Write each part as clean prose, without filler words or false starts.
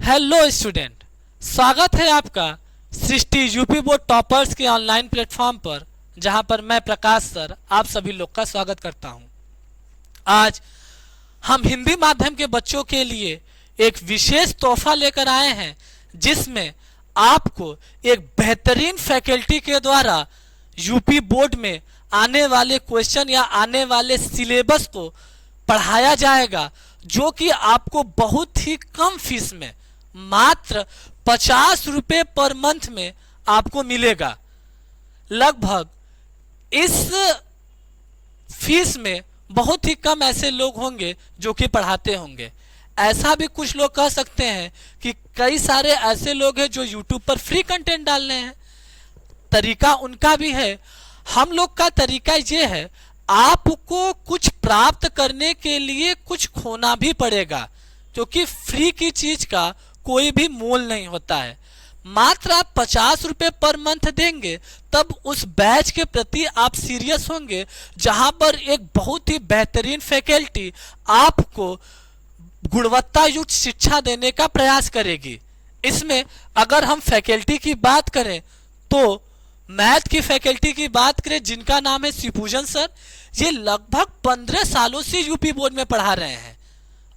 Hello student, स्वागत है आपका सृष्टि यूपी बोर्ड टॉपर्स के ऑनलाइन प्लेटफॉर्म पर, जहां पर मैं प्रकाश सर आप सभी लोग का स्वागत करता हूं। आज हम हिंदी माध्यम के बच्चों के लिए एक विशेष तोहफा लेकर आए हैं, जिसमें आपको एक बेहतरीन फैकल्टी के द्वारा यूपी बोर्ड में आने वाले क्वेश्चन या आने वाले सिलेबस को पढ़ाया जाएगा, जो कि आपको बहुत ही कम फीस में मात्र 50 रुपये पर मंथ में आपको मिलेगा। लगभग इस फीस में बहुत ही कम ऐसे लोग होंगे जो कि पढ़ाते होंगे। ऐसा भी कुछ लोग कह सकते हैं कि कई सारे ऐसे लोग हैं जो यूट्यूब पर फ्री कंटेंट डाल रहे हैं। तरीका उनका भी है, हम लोग का तरीका ये है, आपको कुछ प्राप्त करने के लिए कुछ खोना भी पड़ेगा, क्योंकि फ्री की चीज का कोई भी मोल नहीं होता है। मात्र आप 50 रुपये पर मंथ देंगे तब उस बैच के प्रति आप सीरियस होंगे, जहां पर एक बहुत ही बेहतरीन फैकल्टी आपको गुणवत्ता युक्त शिक्षा देने का प्रयास करेगी। इसमें अगर हम फैकल्टी की बात करें तो मैथ की फैकल्टी की बात करें, जिनका नाम है शिवपूजन सर, ये लगभग 15 सालों से यूपी बोर्ड में पढ़ा रहे हैं।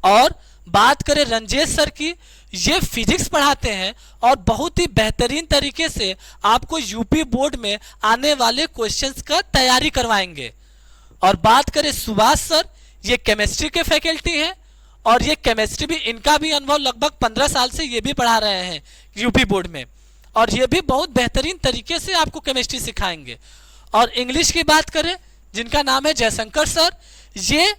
और बात करें रंजेश सर की, ये फिजिक्स पढ़ाते हैं और बहुत ही बेहतरीन तरीके से आपको यूपी बोर्ड में आने वाले क्वेश्चंस का तैयारी करवाएंगे। और बात करें सुभाष सर, ये केमिस्ट्री के फैकल्टी हैं और ये केमिस्ट्री भी, इनका भी अनुभव लगभग 15 साल से ये भी पढ़ा रहे हैं यूपी बोर्ड में, और ये भी बहुत बेहतरीन तरीके से आपको केमिस्ट्री सिखाएंगे। और इंग्लिश की बात करें, जिनका नाम है जयशंकर सर, ये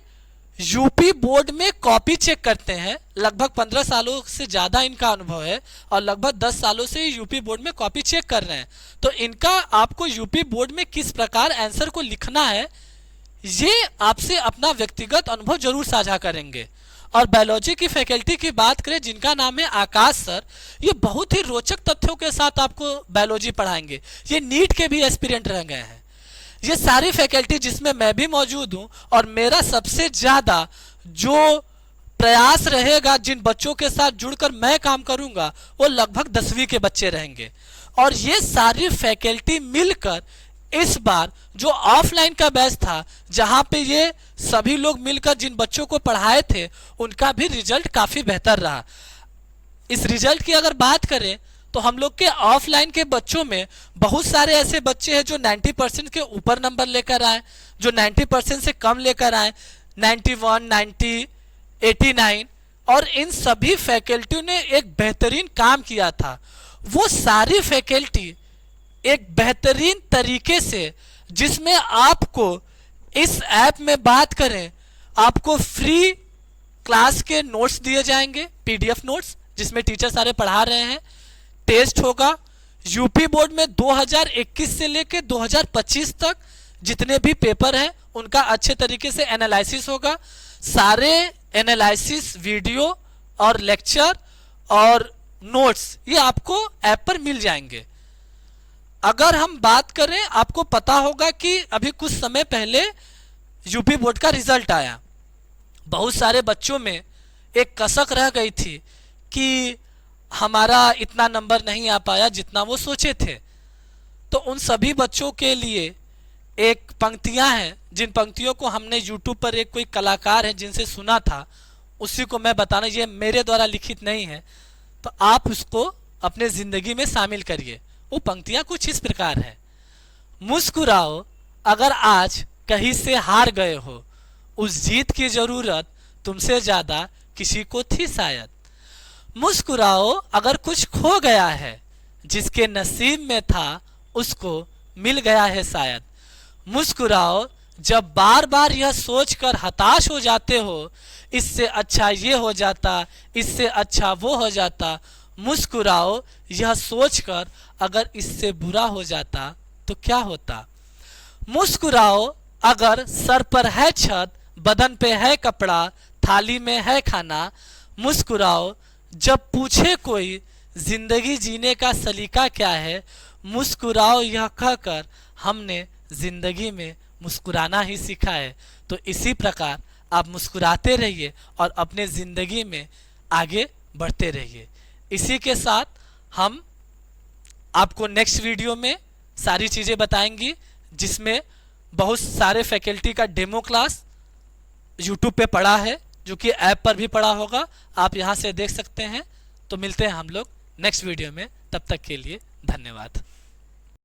यूपी बोर्ड में कॉपी चेक करते हैं। लगभग 15 सालों से ज़्यादा इनका अनुभव है और लगभग 10 सालों से यूपी बोर्ड में कॉपी चेक कर रहे हैं। तो इनका आपको यूपी बोर्ड में किस प्रकार आंसर को लिखना है, ये आपसे अपना व्यक्तिगत अनुभव जरूर साझा करेंगे। और बायोलॉजी की फैकल्टी की बात करें, जिनका नाम है आकाश सर, ये बहुत ही रोचक तथ्यों के साथ आपको बायोलॉजी पढ़ाएंगे। ये नीट के भी एस्पिरेंट रह गए हैं। ये सारी फैकल्टी जिसमें मैं भी मौजूद हूं, और मेरा सबसे ज्यादा जो प्रयास रहेगा, जिन बच्चों के साथ जुड़कर मैं काम करूंगा, वो लगभग 10वीं के बच्चे रहेंगे। और ये सारी फैकल्टी मिलकर इस बार जो ऑफलाइन का बैच था, जहां पे ये सभी लोग मिलकर जिन बच्चों को पढ़ाए थे, उनका भी रिजल्ट काफी बेहतर रहा। इस रिजल्ट की अगर बात करें तो हम लोग के ऑफलाइन के बच्चों में बहुत सारे ऐसे बच्चे हैं जो 90% के ऊपर नंबर लेकर आए, जो 90% से कम लेकर आए, 91, 90, 89। और इन सभी फैकल्टियों ने एक बेहतरीन काम किया था। वो सारी फैकल्टी एक बेहतरीन तरीके से, जिसमें आपको इस ऐप में बात करें, आपको फ्री क्लास के नोट्स दिए जाएंगे, पीडीएफ नोट्स, जिसमें टीचर सारे पढ़ा रहे हैं। टेस्ट होगा यूपी बोर्ड में 2021 से लेकर 2025 तक जितने भी पेपर हैं उनका अच्छे तरीके से एनालिसिस होगा। सारे एनालिसिस वीडियो और लेक्चर और नोट्स ये आपको ऐप पर मिल जाएंगे। अगर हम बात करें, आपको पता होगा कि अभी कुछ समय पहले यूपी बोर्ड का रिजल्ट आया। बहुत सारे बच्चों में एक कसक रह गई थी कि हमारा इतना नंबर नहीं आ पाया जितना वो सोचे थे। तो उन सभी बच्चों के लिए एक पंक्तियां हैं, जिन पंक्तियों को हमने यूट्यूब पर एक कोई कलाकार है जिनसे सुना था, उसी को मैं बताना, ये मेरे द्वारा लिखित नहीं है, तो आप उसको अपने जिंदगी में शामिल करिए। वो पंक्तियां कुछ इस प्रकार है। मुस्कुराओ अगर आज कहीं से हार गए हो, उस जीत की जरूरत तुमसे ज्यादा किसी को थी शायद। मुस्कुराओ अगर कुछ खो गया है, जिसके नसीब में था उसको मिल गया है शायद। मुस्कुराओ जब बार बार यह सोचकर हताश हो जाते हो, इससे अच्छा ये हो जाता, इससे अच्छा वो हो जाता। मुस्कुराओ यह सोचकर अगर इससे बुरा हो जाता तो क्या होता। मुस्कुराओ अगर सर पर है छत, बदन पे है कपड़ा, थाली में है खाना। मुस्कुराओ जब पूछे कोई जिंदगी जीने का सलीका क्या है। मुस्कुराओ यह कहकर हमने जिंदगी में मुस्कुराना ही सीखा है। तो इसी प्रकार आप मुस्कुराते रहिए और अपने जिंदगी में आगे बढ़ते रहिए। इसी के साथ हम आपको नेक्स्ट वीडियो में सारी चीज़ें बताएंगी, जिसमें बहुत सारे फैकल्टी का डेमो क्लास यूट्यूब पे पड़ा है, जो कि ऐप पर भी पड़ा होगा, आप यहाँ से देख सकते हैं। तो मिलते हैं हम लोग नेक्स्ट वीडियो में, तब तक के लिए धन्यवाद।